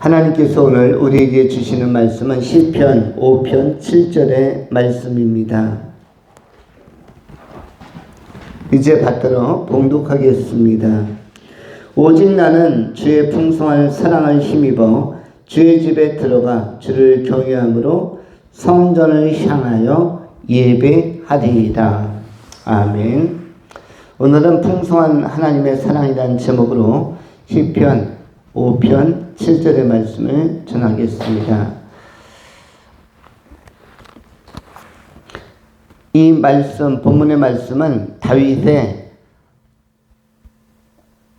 하나님께서 오늘 우리에게 주시는 말씀은 시편 5편 7절의 말씀입니다. 이제 받들어 봉독하겠습니다. 오직 나는 주의 풍성한 사랑을 힘입어 주의 집에 들어가 주를 경외함으로 성전을 향하여 예배하리이다. 아멘. 오늘은 풍성한 하나님의 사랑이라는 제목으로 시편 5편 7절의 말씀을 전하겠습니다. 이 말씀, 본문의 말씀은 다윗의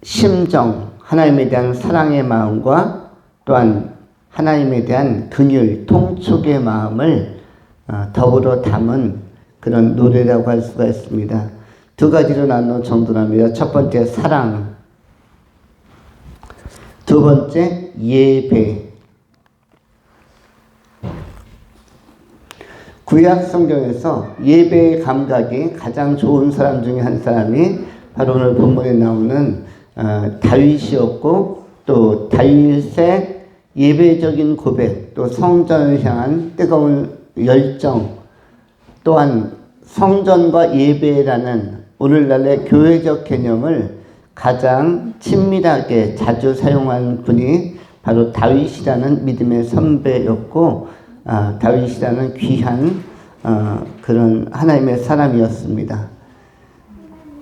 심정, 하나님에 대한 사랑의 마음과 또한 하나님에 대한 긍휼, 통촉의 마음을 더불어 담은 그런 노래라고 할 수가 있습니다. 두 가지로 나눠 정돈합니다. 첫 번째 사랑, 두 번째 예배. 구약 성경에서 예배의 감각이 가장 좋은 사람 중에 한 사람이 바로 오늘 본문에 나오는 다윗이었고, 또 다윗의 예배적인 고백, 또 성전을 향한 뜨거운 열정, 또한 성전과 예배라는 오늘날의 교회적 개념을 가장 친밀하게 자주 사용한 분이 바로 다윗이라는 믿음의 선배였고, 다윗이라는 귀한 그런 하나님의 사람이었습니다.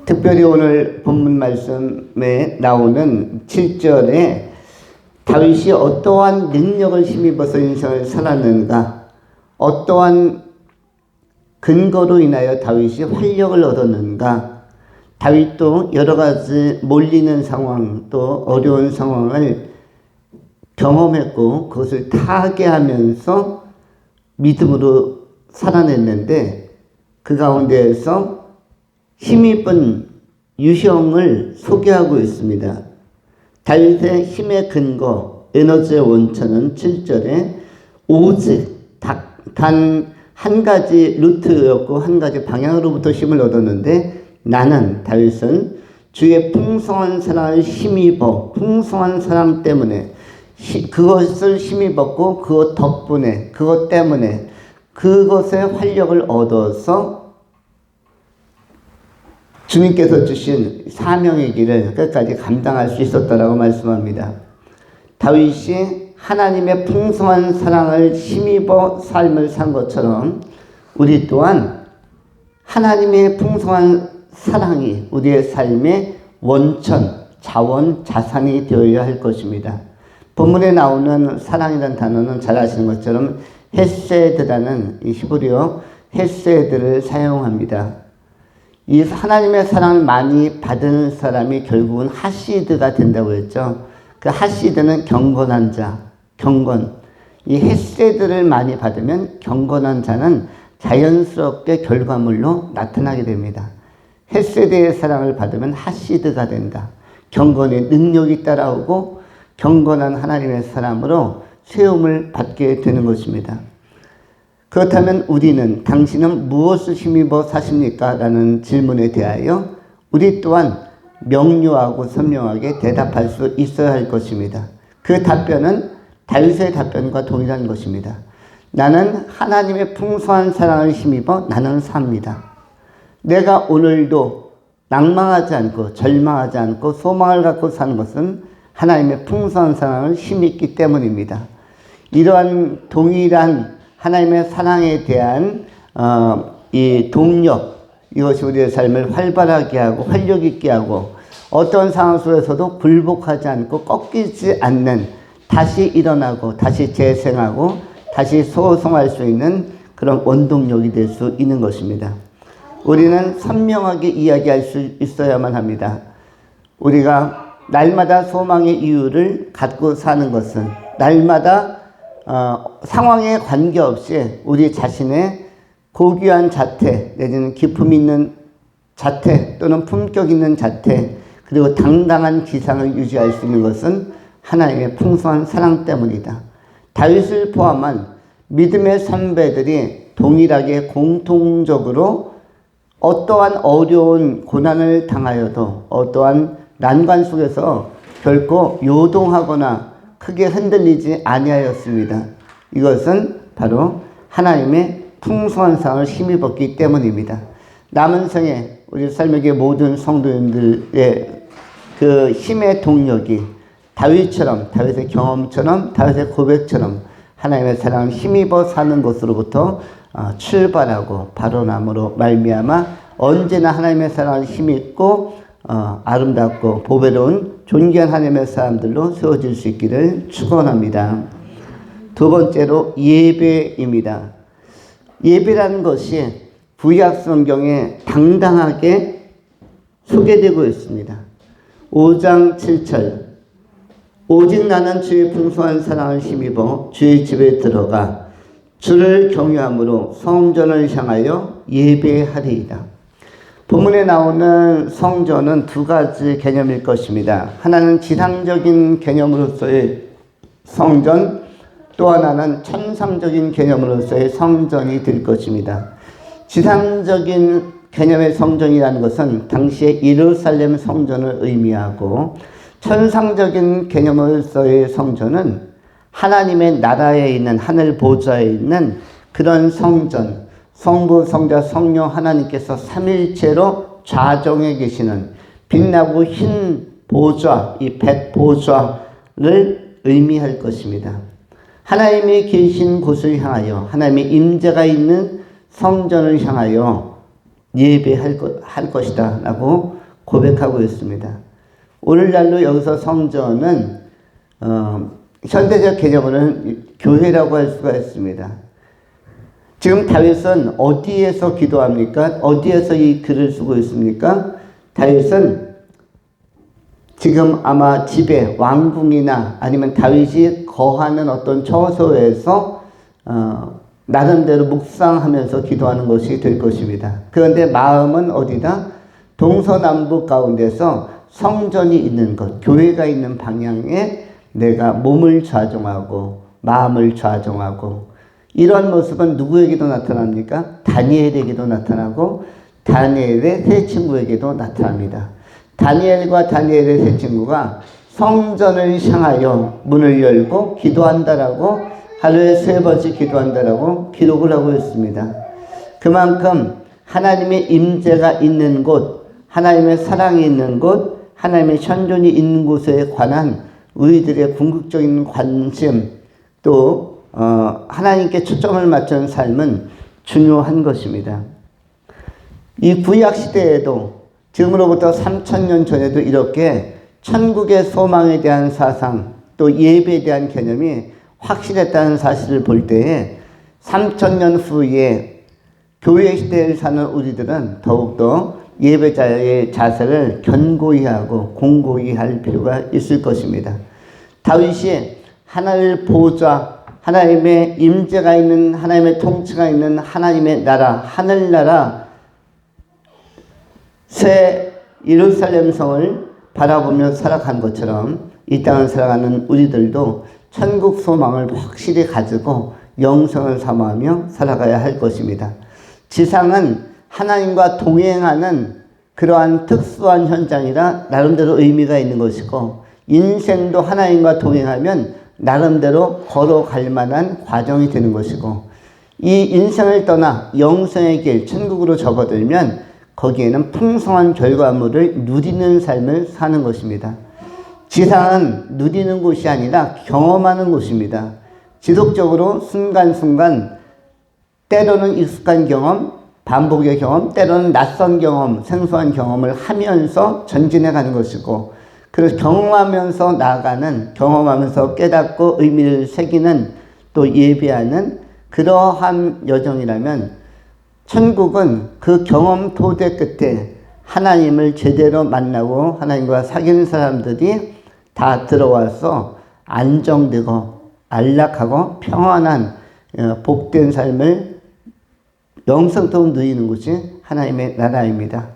특별히 오늘 본문 말씀에 나오는 7절에 다윗이 어떠한 능력을 힘입어서 인생을 살았는가, 어떠한 근거로 인하여 다윗이 활력을 얻었는가, 다윗도 여러 가지 몰리는 상황, 또 어려운 상황을 경험했고 그것을 타개하면서 믿음으로 살아냈는데, 그 가운데에서 힘입은 유형을 소개하고 있습니다. 다윗의 힘의 근거, 에너지의 원천은 7절에 오직 단 한 가지 루트였고 한 가지 방향으로부터 힘을 얻었는데, 나는 다윗은 주의 풍성한 사랑을 힘입어, 풍성한 사랑 때문에 그것을 힘입었고 그것 덕분에, 그것 때문에 그것에 활력을 얻어서 주님께서 주신 사명의 길을 끝까지 감당할 수 있었다라고 말씀합니다. 다윗이 하나님의 풍성한 사랑을 힘입어 삶을 산 것처럼 우리 또한 하나님의 풍성한 사랑이 우리의 삶의 원천, 자원, 자산이 되어야 할 것입니다. 본문에 나오는 사랑이라는 단어는 잘 아시는 것처럼 헤세드라는 이 히브리어 헤세드를 사용합니다. 이 하나님의 사랑을 많이 받은 사람이 결국은 하시드가 된다고 했죠. 그 하시드는 경건한 자, 경건. 이 헤세드를 많이 받으면 경건한 자는 자연스럽게 결과물로 나타나게 됩니다. 헤세드의 사랑을 받으면 하시드가 된다. 경건의 능력이 따라오고 경건한 하나님의 사람으로 세움을 받게 되는 것입니다. 그렇다면 우리는, 당신은 무엇을 힘입어 사십니까? 라는 질문에 대하여 우리 또한 명료하고 선명하게 대답할 수 있어야 할 것입니다. 그 답변은 다윗의 답변과 동일한 것입니다. 나는 하나님의 풍성한 사랑을 힘입어 나는 삽니다. 내가 오늘도 낭망하지 않고 절망하지 않고 소망을 갖고 사는 것은 하나님의 풍성한 사랑을 힘입기 때문입니다. 이러한 동일한 하나님의 사랑에 대한 이 동력, 이것이 우리의 삶을 활발하게 하고 활력 있게 하고 어떤 상황 속에서도 굴복하지 않고 꺾이지 않는, 다시 일어나고 다시 재생하고 다시 소성할 수 있는 그런 원동력이 될 수 있는 것입니다. 우리는 선명하게 이야기할 수 있어야만 합니다. 우리가 날마다 소망의 이유를 갖고 사는 것은 날마다 상황에 관계없이 우리 자신의 고귀한 자태, 내지는 기품 있는 자태 또는 품격 있는 자태, 그리고 당당한 기상을 유지할 수 있는 것은 하나님의 풍성한 사랑 때문이다. 다윗을 포함한 믿음의 선배들이 동일하게 공통적으로 어떠한 어려운 고난을 당하여도, 어떠한 난관 속에서 결코 요동하거나 크게 흔들리지 아니하였습니다. 이것은 바로 하나님의 풍성한 사랑을 힘입었기 때문입니다. 남은 생에 우리 삶에게 모든 성도님들의 그 힘의 동력이 다윗의 경험처럼, 다윗의 고백처럼 하나님의 사랑을 힘입어 사는 것으로부터 출발하고 발원함으로 말미암아 언제나 하나님의 사랑을 힘입고 아름답고 보배로운 존귀한 하나님의 사람들로 세워질 수 있기를 축원합니다. 두 번째로 예배입니다. 예배라는 것이 구약 성경에 당당하게 소개되고 있습니다. 5장 7절 오직 나는 주의 풍성한 사랑을 힘입어 주의 집에 들어가 주를 경외함으로 성전을 향하여 예배하리이다. 본문에 나오는 성전은 두 가지 개념일 것입니다. 하나는 지상적인 개념으로서의 성전, 또 하나는 천상적인 개념으로서의 성전이 될 것입니다. 지상적인 개념의 성전이라는 것은 당시의 예루살렘 성전을 의미하고, 천상적인 개념으로서의 성전은 하나님의 나라에 있는 하늘 보좌에 있는 그런 성전, 성부, 성자, 성령 하나님께서 삼일체로 좌정에 계시는 빛나고 흰 보좌, 이 백보좌를 의미할 것입니다. 하나님이 계신 곳을 향하여, 하나님의 임재가 있는 성전을 향하여 예배할 것이다 라고 고백하고 있습니다. 오늘날로 여기서 성전은 현대적 개념으로는 교회라고 할 수가 있습니다. 지금 다윗은 어디에서 기도합니까? 어디에서 이 글을 쓰고 있습니까? 다윗은 지금 아마 집에 왕궁이나 아니면 다윗이 거하는 어떤 처소에서 나름대로 묵상하면서 기도하는 것이 될 것입니다. 그런데 마음은 어디다? 동서남북 가운데서 성전이 있는 곳, 교회가 있는 방향에 내가 몸을 좌정하고 마음을 좌정하고, 이런 모습은 누구에게도 나타납니까? 다니엘에게도 나타나고 다니엘의 세 친구에게도 나타납니다. 다니엘과 다니엘의 세 친구가 성전을 향하여 문을 열고 기도한다라고, 하루에 3번씩 기도한다라고 기록을 하고 있습니다. 그만큼 하나님의 임재가 있는 곳, 하나님의 사랑이 있는 곳, 하나님의 현존이 있는 곳에 관한 우리들의 궁극적인 관심, 또 하나님께 초점을 맞춘 삶은 중요한 것입니다. 이 구약 시대에도, 지금으로부터 3000년 전에도 이렇게 천국의 소망에 대한 사상, 또 예배에 대한 개념이 확실했다는 사실을 볼 때에 3000년 후에 교회 시대를 사는 우리들은 더욱더 예배자의 자세를 견고히 하고 공고히 할 필요가 있을 것입니다. 다윗이 하늘 보좌, 하나님의 임재가 있는, 하나님의 통치가 있는 하나님의 나라, 하늘나라 새 예루살렘 성을 바라보며 살아간 것처럼 이 땅을 살아가는 우리들도 천국 소망을 확실히 가지고 영성을 사모하며 살아가야 할 것입니다. 지상은 하나님과 동행하는 그러한 특수한 현장이라 나름대로 의미가 있는 것이고, 인생도 하나님과 동행하면 나름대로 걸어갈 만한 과정이 되는 것이고, 이 인생을 떠나 영생의 길, 천국으로 접어들면 거기에는 풍성한 결과물을 누리는 삶을 사는 것입니다. 지상은 누리는 곳이 아니라 경험하는 곳입니다. 지속적으로 순간순간, 때로는 익숙한 경험, 반복의 경험, 때로는 낯선 경험, 생소한 경험을 하면서 전진해 가는 것이고, 그래서 경험하면서 나아가는, 경험하면서 깨닫고 의미를 새기는, 또 예배하는 그러한 여정이라면, 천국은 그 경험 토대 끝에 하나님을 제대로 만나고 하나님과 사귀는 사람들이 다 들어와서 안정되고 안락하고 평안한 복된 삶을 영성토록 누리는 곳이 하나님의 나라입니다.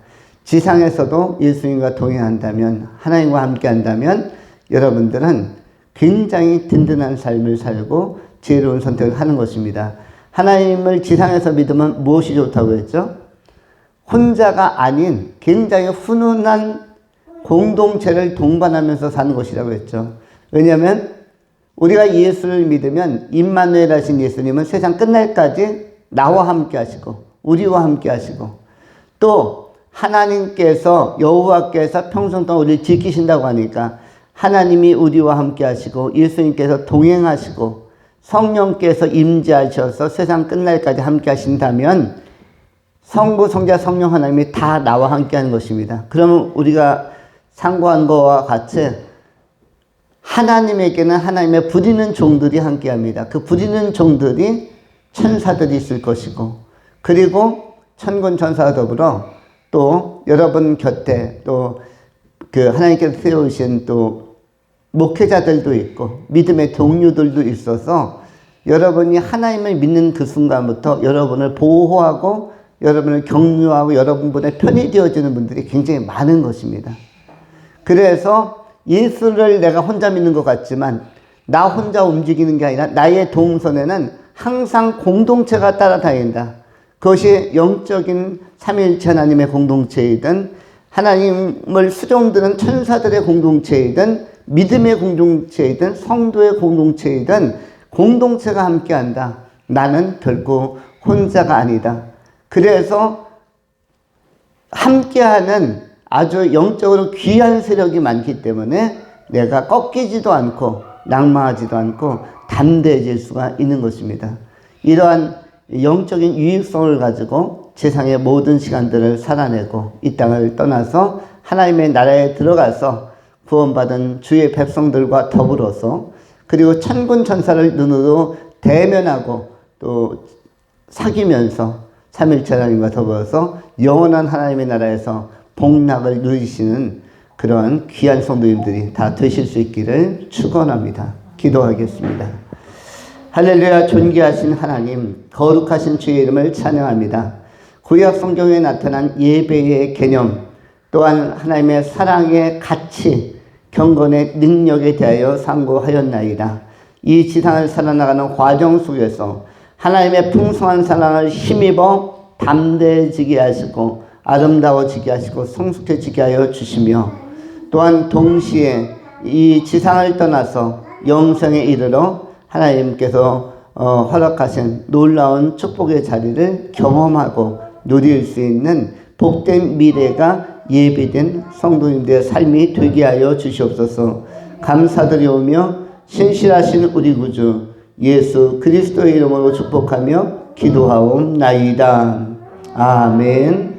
지상에서도 예수님과 동행한다면, 하나님과 함께 한다면 여러분들은 굉장히 든든한 삶을 살고 지혜로운 선택을 하는 것입니다. 하나님을 지상에서 믿으면 무엇이 좋다고 했죠? 혼자가 아닌 굉장히 훈훈한 공동체를 동반하면서 사는 것이라고 했죠. 왜냐하면 우리가 예수를 믿으면 임마누엘 하신 예수님은 세상 끝날까지 나와 함께 하시고 우리와 함께 하시고 또 하나님께서 여호와께서 평생 동안 우리를 지키신다고 하니까 하나님이 우리와 함께 하시고 예수님께서 동행하시고 성령께서 임재하셔서 세상 끝날까지 함께 하신다면 성부, 성자, 성령 하나님이 다 나와 함께 하는 것입니다. 그러면 우리가 상고한 것과 같이 하나님에게는 하나님의 부리는 종들이 함께 합니다. 그 부리는 종들이 천사들이 있을 것이고 그리고 천군 천사와 더불어 또 여러분 곁에 또 그 하나님께서 세우신 또 목회자들도 있고 믿음의 동료들도 있어서 여러분이 하나님을 믿는 그 순간부터 여러분을 보호하고 여러분을 격려하고 여러분의 편이 되어주는 분들이 굉장히 많은 것입니다. 그래서 예수를 내가 혼자 믿는 것 같지만 나 혼자 움직이는 게 아니라 나의 동선에는 항상 공동체가 따라다닌다. 그것이 영적인 삼위일체 하나님의 공동체이든 하나님을 수종드는 천사들의 공동체이든 믿음의 공동체이든 성도의 공동체이든 공동체가 함께한다. 나는 결코 혼자가 아니다. 그래서 함께하는 아주 영적으로 귀한 세력이 많기 때문에 내가 꺾이지도 않고 낙마하지도 않고 담대해질 수가 있는 것입니다. 이러한 영적인 유익성을 가지고 세상의 모든 시간들을 살아내고 이 땅을 떠나서 하나님의 나라에 들어가서 구원받은 주의 백성들과 더불어서 그리고 천군 천사를 눈으로 대면하고 또 사귀면서 삼일체 하나님과 더불어서 영원한 하나님의 나라에서 복락을 누리시는 그런 귀한 성도님들이 다 되실 수 있기를 축원합니다. 기도하겠습니다. 할렐루야. 존귀하신 하나님, 거룩하신 주의 이름을 찬양합니다. 구약 성경에 나타난 예배의 개념 또한 하나님의 사랑의 가치, 경건의 능력에 대하여 상고하였나이다. 이 지상을 살아나가는 과정 속에서 하나님의 풍성한 사랑을 힘입어 담대해지게 하시고 아름다워지게 하시고 성숙해지게 하여 주시며 또한 동시에 이 지상을 떠나서 영생에 이르러 하나님께서 허락하신 놀라운 축복의 자리를 경험하고 누릴 수 있는 복된 미래가 예비된 성도님들의 삶이 되게 하여 주시옵소서. 감사드리오며 신실하신 우리 구주 예수 그리스도의 이름으로 축복하며 기도하옵나이다. 아멘.